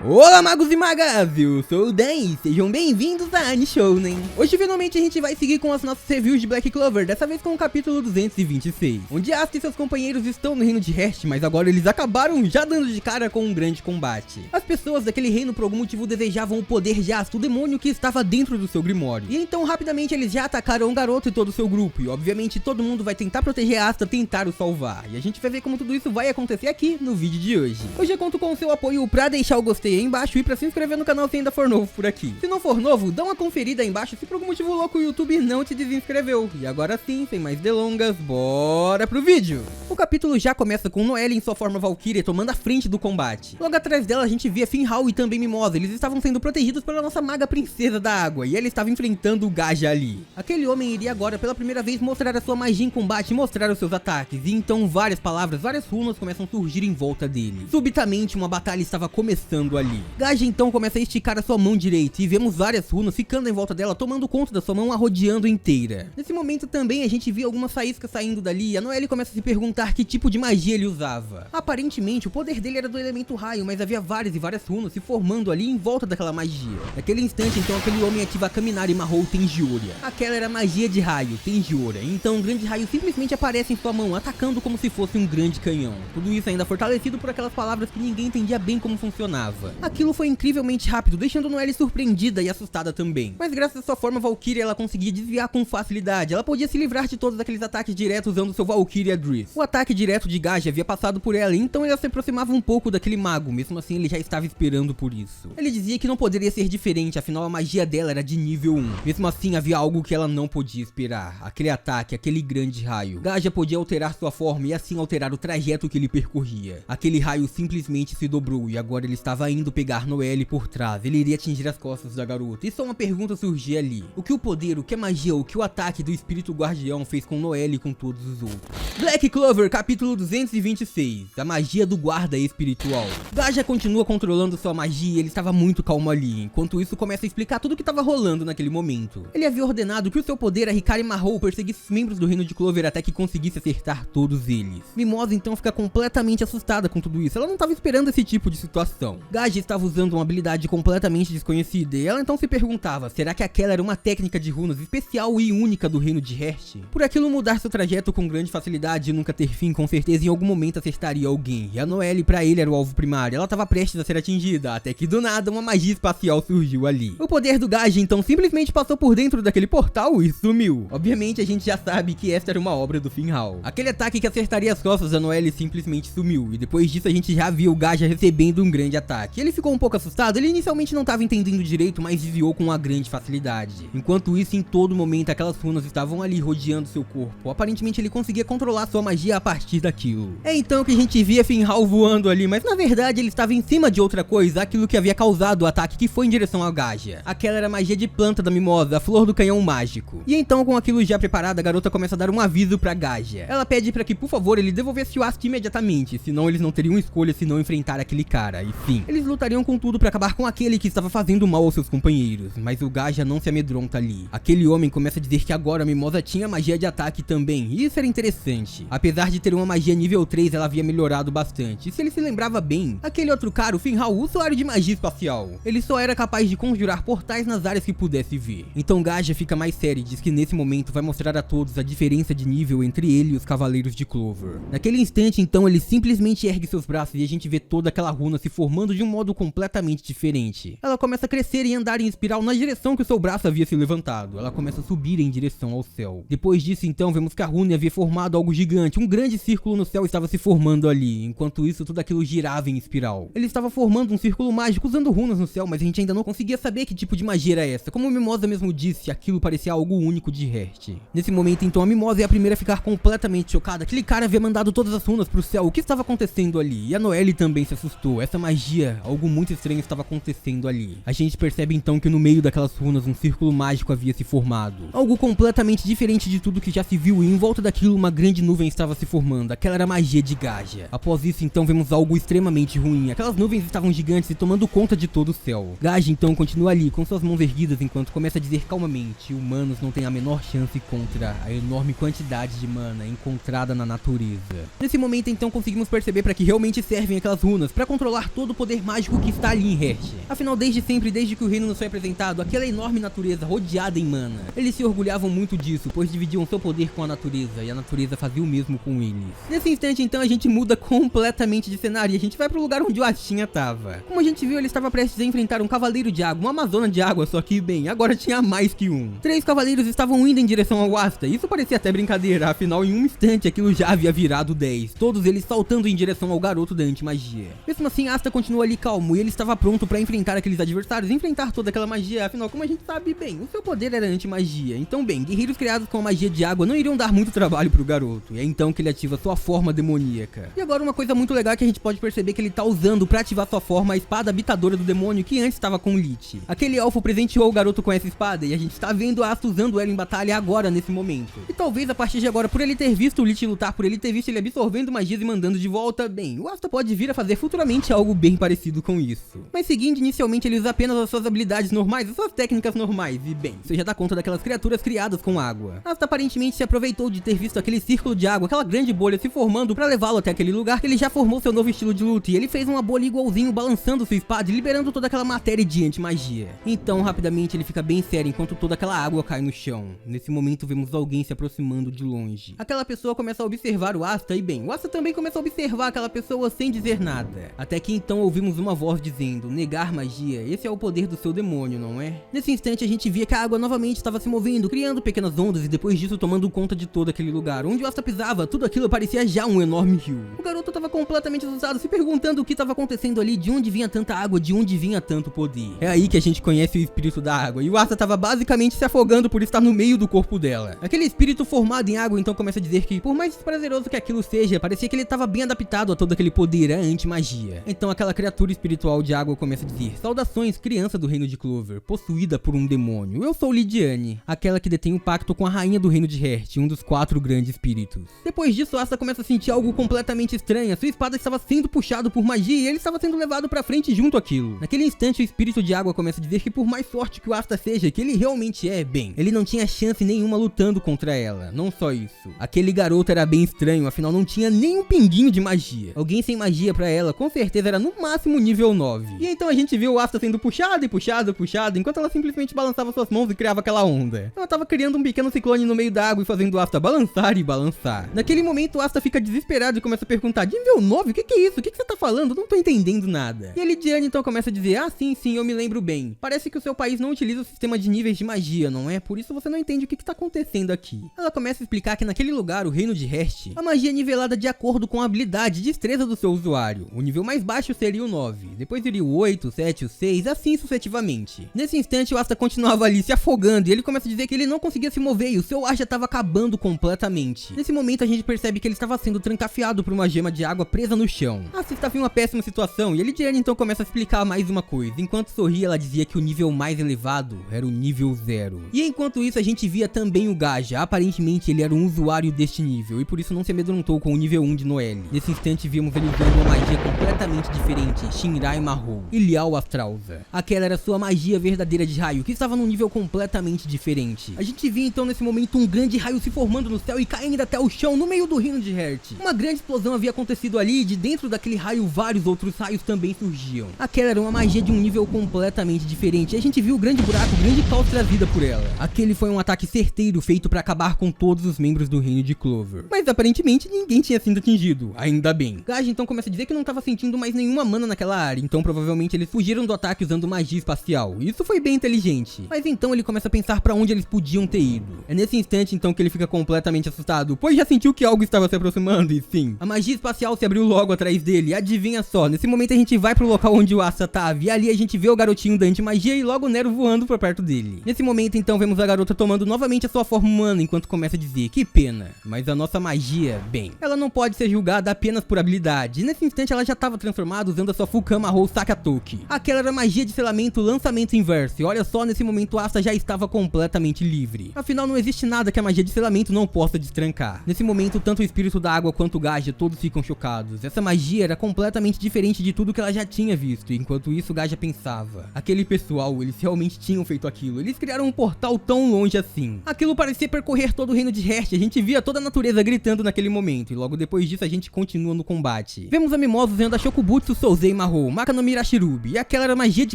Olá magos e magas, eu sou o Dan e sejam bem-vindos a Anishounen. Hoje finalmente a gente vai seguir com as nossas reviews de Black Clover, dessa vez com o capítulo 226, onde Asta e seus companheiros estão no reino de Hearst, mas agora eles acabaram já dando de cara com um grande combate. As pessoas daquele reino por algum motivo desejavam o poder de Asta, o demônio que estava dentro do seu Grimório. E então rapidamente eles já atacaram o garoto e todo o seu grupo, e obviamente todo mundo vai tentar proteger Asta, tentar o salvar. E a gente vai ver como tudo isso vai acontecer aqui no vídeo de hoje. Hoje eu conto com o seu apoio pra deixar o gostei aí embaixo e pra se inscrever no canal se ainda for novo por aqui. Se não for novo, dá uma conferida aí embaixo se por algum motivo louco o YouTube não te desinscreveu. E agora sim, sem mais delongas, bora pro vídeo! O capítulo já começa com Noelle em sua forma Valkyria tomando a frente do combate. Logo atrás dela a gente via Finral e também Mimosa, eles estavam sendo protegidos pela nossa maga princesa da água e ela estava enfrentando o Gaja ali. Aquele homem iria agora pela primeira vez mostrar a sua magia em combate e mostrar os seus ataques, e então várias palavras, várias runas começam a surgir em volta dele. Subitamente uma batalha estava começando ali. Gaja então começa a esticar a sua mão direita e vemos várias runas ficando em volta dela, tomando conta da sua mão, a rodeando inteira. Nesse momento também a gente via algumas faíscas saindo dali e a Noelle começa a se perguntar que tipo de magia ele usava. Aparentemente o poder dele era do elemento raio, mas havia várias e várias runas se formando ali em volta daquela magia. Naquele instante então aquele homem ativa a Kaminari e marrou Tenjiora. Aquela era a magia de raio, Tenjiora. Então um grande raio simplesmente aparece em sua mão, atacando como se fosse um grande canhão. Tudo isso ainda fortalecido por aquelas palavras que ninguém entendia bem como funcionava. Aquilo foi incrivelmente rápido, deixando Noelle surpreendida e assustada também. Mas graças à sua forma Valkyria ela conseguia desviar com facilidade. Ela podia se livrar de todos aqueles ataques diretos usando seu Valkyria Drift. O ataque direto de Gaja havia passado por ela, então ela se aproximava um pouco daquele mago, mesmo assim ele já estava esperando por isso. Ele dizia que não poderia ser diferente, afinal a magia dela era de nível 1. Mesmo assim havia algo que ela não podia esperar, aquele ataque, aquele grande raio. Gaja podia alterar sua forma e assim alterar o trajeto que ele percorria. Aquele raio simplesmente se dobrou e agora ele estava indo pegar Noelle por trás, ele iria atingir as costas da garota. E só uma pergunta surgia ali: o que o poder, o que a magia, o que o ataque do espírito guardião fez com Noelle e com todos os outros? Black Clover, capítulo 226, a magia do guarda espiritual. Gaja continua controlando sua magia e ele estava muito calmo ali, enquanto isso começa a explicar tudo o que estava rolando naquele momento. Ele havia ordenado que o seu poder, a Hikari Marrow, perseguisse os membros do reino de Clover até que conseguisse acertar todos eles. Mimosa então fica completamente assustada com tudo isso, ela não estava esperando esse tipo de situação. Gaja estava usando uma habilidade completamente desconhecida e ela então se perguntava, será que aquela era uma técnica de runas especial e única do reino de Hearst? Por aquilo mudar seu trajeto com grande facilidade e nunca ter fim, com certeza em algum momento acertaria alguém, e a Noelle pra ele era o alvo primário, ela estava prestes a ser atingida, até que do nada uma magia espacial surgiu ali. O poder do Gaja então simplesmente passou por dentro daquele portal e sumiu. Obviamente a gente já sabe que esta era uma obra do Finral. Aquele ataque que acertaria as costas da Noelle simplesmente sumiu, e depois disso a gente já viu o Gaja recebendo um grande ataque. Ele ficou um pouco assustado, ele inicialmente não estava entendendo direito, mas desviou com uma grande facilidade. Enquanto isso, em todo momento aquelas runas estavam ali rodeando seu corpo. Aparentemente ele conseguia controlar sua magia a partir daquilo. É então que a gente via Finral voando ali, mas na verdade ele estava em cima de outra coisa, aquilo que havia causado o ataque que foi em direção ao Gaja. Aquela era a magia de planta da Mimosa, a flor do canhão mágico. E então com aquilo já preparado, a garota começa a dar um aviso pra Gaja. Ela pede para que por favor ele devolvesse o Asta imediatamente, senão eles não teriam escolha se não enfrentar aquele cara. E sim, eles lutariam com tudo para acabar com aquele que estava fazendo mal aos seus companheiros, mas o Gaja não se amedronta ali. Aquele homem começa a dizer que agora a Mimosa tinha magia de ataque também, e isso era interessante. Apesar de ter uma magia nível 3, ela havia melhorado bastante, e se ele se lembrava bem, aquele outro cara, o Finral, usuário de magia espacial, ele só era capaz de conjurar portais nas áreas que pudesse ver. Então Gaja fica mais sério e diz que nesse momento vai mostrar a todos a diferença de nível entre ele e os Cavaleiros de Clover. Naquele instante então ele simplesmente ergue seus braços e a gente vê toda aquela runa se formando de um modo completamente diferente. Ela começa a crescer e andar em espiral na direção que o seu braço havia se levantado. Ela começa a subir em direção ao céu. Depois disso então vemos que a runa havia formado algo gigante, um grande círculo no céu estava se formando ali. Enquanto isso tudo aquilo girava em espiral. Ele estava formando um círculo mágico usando runas no céu, mas a gente ainda não conseguia saber que tipo de magia era essa. Como a Mimosa mesmo disse, aquilo parecia algo único de Hearst. Nesse momento então a Mimosa é a primeira a ficar completamente chocada. Aquele cara havia mandado todas as runas pro céu, o que estava acontecendo ali? E a Noelle também se assustou. Essa magia, algo muito estranho estava acontecendo ali. A gente percebe então que no meio daquelas runas um círculo mágico havia se formado. Algo completamente diferente de tudo que já se viu, e em volta daquilo uma grande nuvem estava se formando. Aquela era a magia de Gaja. Após isso então vemos algo extremamente ruim. Aquelas nuvens estavam gigantes e tomando conta de todo o céu. Gaja então continua ali com suas mãos erguidas enquanto começa a dizer calmamente: humanos não têm a menor chance contra a enorme quantidade de mana encontrada na natureza. Nesse momento então conseguimos perceber para que realmente servem aquelas runas, para controlar todo o poder mágico que está ali em Hearth. Afinal, desde sempre, desde que o reino nos foi apresentado, aquela enorme natureza rodeada em mana, eles se orgulhavam muito disso, pois dividiam seu poder com a natureza, e a natureza fazia o mesmo com eles. Nesse instante então a gente muda completamente de cenário e a gente vai pro lugar onde o Astinha tava. Como a gente viu, ele estava prestes a enfrentar um cavaleiro de água, uma amazona de água, só que bem, agora tinha mais que um. 3 cavaleiros estavam indo em direção ao Asta. Isso parecia até brincadeira, afinal em um instante aquilo já havia virado 10, todos eles saltando em direção ao garoto da antimagia. Mesmo assim, Asta continua ali calmo e ele estava pronto para enfrentar aqueles adversários, enfrentar toda aquela magia, afinal como a gente sabe bem, o seu poder era antimagia. Então bem, guerreiros criados com a magia de água não iriam dar muito trabalho pro garoto, e é então que ele ativa sua forma demoníaca. E agora uma coisa muito legal é que a gente pode perceber que ele tá usando para ativar sua forma a espada habitadora do demônio que antes estava com Lich. Aquele elfo presenteou o garoto com essa espada e a gente tá vendo a Asta usando ela em batalha agora nesse momento. E talvez a partir de agora, por ele ter visto o Lich lutar, por ele ter visto ele absorvendo magias e mandando de volta, bem, o Asta pode vir a fazer futuramente algo bem parecido com isso. Mas seguindo, inicialmente ele usa apenas as suas habilidades normais, as suas técnicas normais, e bem, você já dá conta daquelas criaturas criadas com água. Asta aparentemente se aproveitou de ter visto aquele círculo de água, aquela grande bolha se formando pra levá-lo até aquele lugar que ele já formou seu novo estilo de luta, e ele fez uma bolha igualzinho balançando sua espada e liberando toda aquela matéria de anti-magia. Então rapidamente ele fica bem sério enquanto toda aquela água cai no chão. Nesse momento vemos alguém se aproximando de longe. Aquela pessoa começa a observar o Asta e bem, o Asta também começa a observar aquela pessoa sem dizer nada. Até que então ouvimos uma voz dizendo: negar magia, esse é o poder do seu demônio, não é? Nesse instante a gente via que a água novamente estava se movendo, criando pequenas ondas e depois disso tomando conta de todo aquele lugar. Onde o Asta pisava, tudo aquilo parecia já um enorme rio. O garoto estava completamente assustado, se perguntando o que estava acontecendo ali, de onde vinha tanta água, de onde vinha tanto poder. É aí que a gente conhece o espírito da água, e o Asta estava basicamente se afogando por estar no meio do corpo dela. Aquele espírito formado em água então começa a dizer que, por mais prazeroso que aquilo seja, parecia que ele estava bem adaptado a todo aquele poder, a anti-magia. Então aquela criatura espiritual de água começa a dizer: saudações, criança do reino de Clover, possuída por um demônio. Eu sou Lidiane, aquela que detém o pacto com a rainha do reino de Hearth, um dos 4 grandes espíritos. Depois disso, Asta começa a sentir algo completamente estranho. Sua espada estava sendo puxado por magia e ele estava sendo levado pra frente junto àquilo. Naquele instante, o espírito de água começa a dizer que por mais forte que o Asta seja, que ele realmente é, bem, ele não tinha chance nenhuma lutando contra ela. Não só isso, aquele garoto era bem estranho, afinal não tinha nem um pinguinho de magia. Alguém sem magia pra ela, com certeza era no máximo nível 9. E então a gente viu o Asta sendo puxado e puxado e puxado, enquanto ela simplesmente balançava suas mãos e criava aquela onda. Ela tava criando um pequeno ciclone no meio da água e fazendo o Asta balançar e balançar. Naquele momento o Asta fica desesperado e começa a perguntar: nível 9? O que é isso? O que você tá falando? Não tô entendendo nada. E a Lidiane então começa a dizer: ah, sim, eu me lembro bem. Parece que o seu país não utiliza o sistema de níveis de magia, não é? Por isso você não entende o que tá acontecendo aqui. Ela começa a explicar que naquele lugar, o reino de Hearth, a magia é nivelada de acordo com a habilidade e destreza do seu usuário. O nível mais baixo seria o 9, depois viria o 8, o 7, o 6, assim sucessivamente. Nesse instante o Asta continuava ali se afogando e ele começa a dizer que ele não conseguia se mover e o seu ar já estava acabando completamente. Nesse momento a gente percebe que ele estava sendo trancafiado por uma gema de água presa no chão. Asta estava em uma péssima situação e a Lidiane então começa a explicar mais uma coisa. Enquanto sorria, ela dizia que o nível mais elevado era o nível 0. E enquanto isso a gente via também o Gaja. Aparentemente ele era um usuário deste nível e por isso não se amedrontou com o nível 1 de Noelle. Nesse instante vimos ele usando uma magia completamente diferente, Shinrai Mahou, Ilial Astrausa. Aquela era sua magia verdadeira de raio, que estava num nível completamente diferente. A gente via então nesse momento um grande raio se formando no céu e caindo até o chão no meio do reino de Hearth. Uma grande explosão havia acontecido ali e de dentro daquele raio vários outros raios também surgiam. Aquela era uma magia de um nível completamente diferente e a gente viu o grande buraco, o grande caos trazida por ela. Aquele foi um ataque certeiro feito para acabar com todos os membros do reino de Clover. Mas aparentemente ninguém tinha sido atingido, ainda bem. Gaja então começa a dizer que não estava sentindo mais nenhuma mana naquela área, então provavelmente eles fugiram do ataque usando magia espacial. Isso foi bem inteligente. Mas então ele começa a pensar para onde eles podiam ter ido. É nesse instante então que ele fica completamente assustado, pois já sentiu que algo estava se aproximando e sim, a magia espacial se abriu logo atrás dele. E adivinha só, nesse momento a gente vai pro local onde o Asta tava e ali a gente vê o garotinho da anti-magia e logo o Nero voando pra perto dele. Nesse momento então vemos a garota tomando novamente a sua forma humana enquanto começa a dizer: que pena, mas a nossa magia, bem, ela não pode ser julgada apenas por habilidade. E nesse instante ela já estava transformada usando a sua Fukamahou Sakatoki. Aquela era magia de selamento lançamento inverso, e olha só, nesse momento Asta já estava completamente livre. Afinal, não existe nada que a magia de selamento não possa destrancar. Nesse momento, tanto o espírito da água quanto o Gaja todos ficam chocados. Essa magia era completamente diferente de tudo que ela já tinha visto, e enquanto isso o Gaja pensava. Aquele pessoal, eles realmente tinham feito aquilo, eles criaram um portal tão longe assim. Aquilo parecia percorrer todo o reino de Hearst, a gente via toda a natureza gritando naquele momento, e logo depois disso a gente continua no combate. Vemos a Mimosa usando a Shokubutsu Souzei Mahou, Maka no Mirashirubi, e aquela era magia de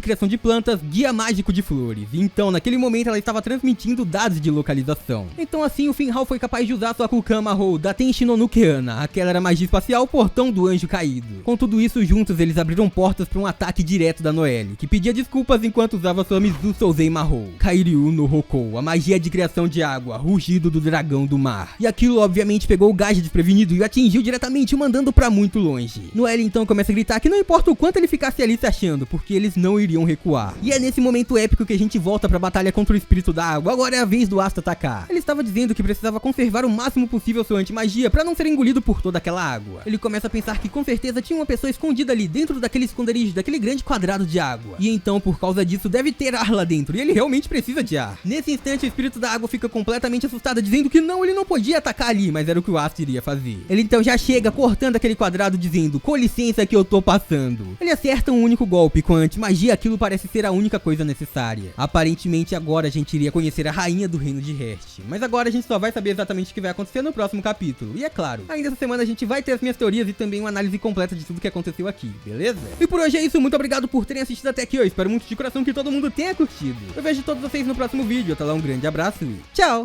criação de plantas, guia mágico de flores. E então, naquele momento ela estava transmitindo dados de localização. Então assim, o Finhal foi capaz de usar sua Fukamahou da Tenshi no Nukeana, aquela era magia espacial portão do anjo caído. Com tudo isso juntos, eles abriram portas para um ataque direto da Noelle, que pedia desculpas enquanto usava sua Mizu Souzei Mahou, Kairyu no Hokou, a magia de criação de água, rugido do dragão do mar. E aquilo obviamente pegou o Gaja desprevenido e o atingiu diretamente, o mandando pra muito longe. Noelle então começa a gritar que não importa o quanto ele ficasse ali se achando, porque eles não iriam recuar. E é nesse momento épico que a gente volta pra batalha contra o espírito da água. Agora é a vez do Asta atacar. Ele estava dizendo que precisava conservar o máximo possível sua anti-magia pra não ser engolido por toda aquela água. Ele começa a pensar que com certeza tinha uma pessoa escondida ali dentro daquele esconderijo, daquele grande quadrado de água. E então, por causa disso, deve ter ar lá dentro, e ele realmente precisa de ar. Nesse instante, o espírito da água fica completamente assustado, dizendo que não, ele não podia atacar ali, mas era o que o Asta iria fazer. Ele então já chega cortando aquele quadrado, dizendo: com licença que eu tô passando. Ele acerta um único golpe, com a anti-magia aquilo parece ser a única coisa necessária. Aparentemente agora a gente iria conhecer a rainha do reino de Hearst, mas agora a gente só vai saber exatamente o que vai acontecer no próximo capítulo. E é claro, ainda essa semana a gente vai ter as minhas teorias e também uma análise completa de tudo que aconteceu aqui, beleza? E por hoje é isso, muito obrigado por terem assistido até aqui, eu espero muito de coração que todo mundo tenha curtido. Eu vejo todos vocês no próximo vídeo, até lá, um grande abraço e tchau!